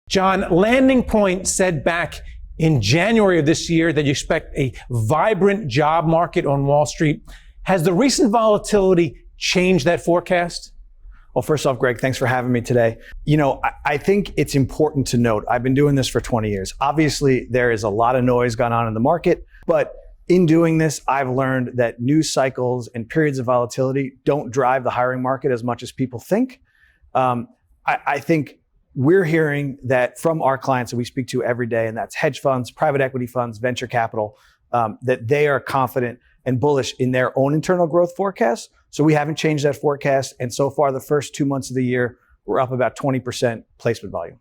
John, Landing Point said back in January of this year that you expect a vibrant job market on Wall Street. Has the recent volatility changed that forecast? Well, first off, Greg, thanks for having me today. I think it's important to note, I've been doing this for 20 years. Obviously, there is a lot of noise going on in the market, but in doing this, I've learned that news cycles and periods of volatility don't drive the hiring market as much as people think. I think we're hearing that from our clients that we speak to every day, and that's hedge funds, private equity funds, venture capital, that they are confident and bullish in their own internal growth forecasts. So we haven't changed that forecast. And so far, the first 2 months of the year, we're up about 20% placement volume.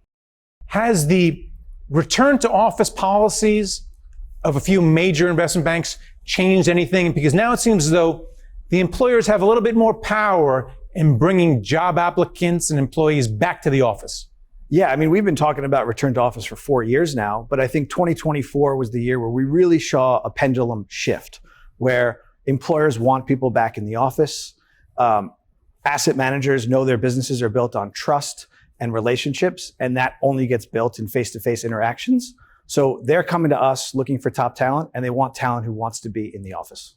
Has the return to office policies of a few major investment banks changed anything? Because now it seems as though the employers have a little bit more power in bringing job applicants and employees back to the office. Yeah, I mean, we've been talking about return to office for 4 years now, but I think 2024 was the year where we really saw a pendulum shift, where employers want people back in the office. Asset managers know their businesses are built on trust and relationships, and that only gets built in face-to-face interactions. So they're coming to us looking for top talent, and they want talent who wants to be in the office.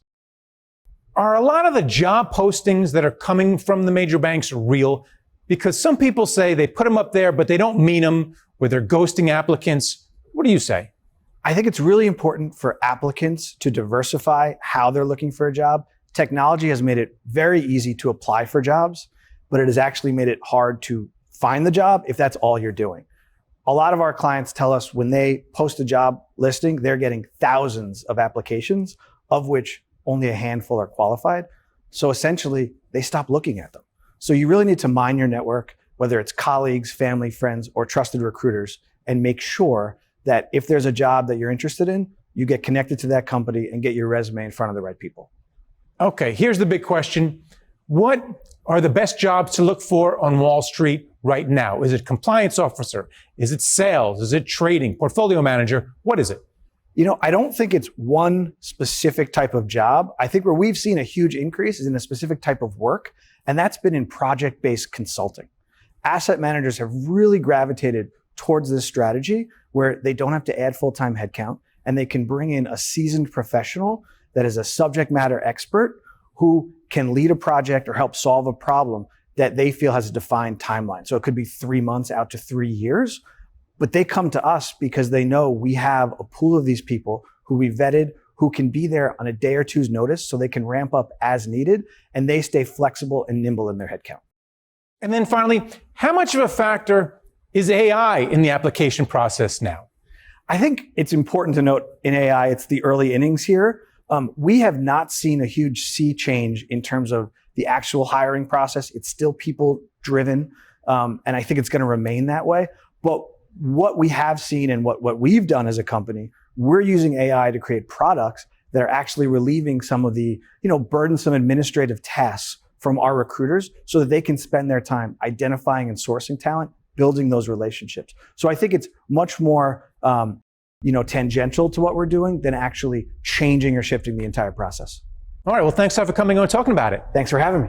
Are a lot of the job postings that are coming from the major banks real? Because some people say they put them up there, but they don't mean them, or they're ghosting applicants. What do you say? I think it's really important for applicants to diversify how they're looking for a job. Technology has made it very easy to apply for jobs, but it has actually made it hard to find the job if that's all you're doing. A lot of our clients tell us when they post a job listing, they're getting thousands of applications, of which only a handful are qualified. So essentially, they stop looking at them. So you really need to mine your network, whether it's colleagues, family, friends, or trusted recruiters, and make sure that if there's a job that you're interested in, you get connected to that company and get your resume in front of the right people. Okay, here's the big question. What are the best jobs to look for on Wall Street right now? Is it compliance officer? Is it sales? Is it trading? Portfolio manager? What is it? I don't think it's one specific type of job. I think where we've seen a huge increase is in a specific type of work, and that's been in project-based consulting. Asset managers have really gravitated towards this strategy where they don't have to add full-time headcount, and they can bring in a seasoned professional that is a subject matter expert who can lead a project or help solve a problem that they feel has a defined timeline. So it could be 3 months out to 3 years, but they come to us because they know we have a pool of these people who we vetted, who can be there on a day or two's notice so they can ramp up as needed, and they stay flexible and nimble in their headcount. And then finally, how much of a factor is AI in the application process now? I think it's important to note in AI, it's the early innings here. We have not seen a huge sea change in terms of the actual hiring process. It's still people driven, and I think it's going to remain that way. But what we have seen and what we've done as a company, we're using AI to create products that are actually relieving some of the burdensome administrative tasks from our recruiters so that they can spend their time identifying and sourcing talent, building those relationships. So I think it's much more tangential to what we're doing than actually changing or shifting the entire process. All right, well, thanks for coming on and talking about it. Thanks for having me.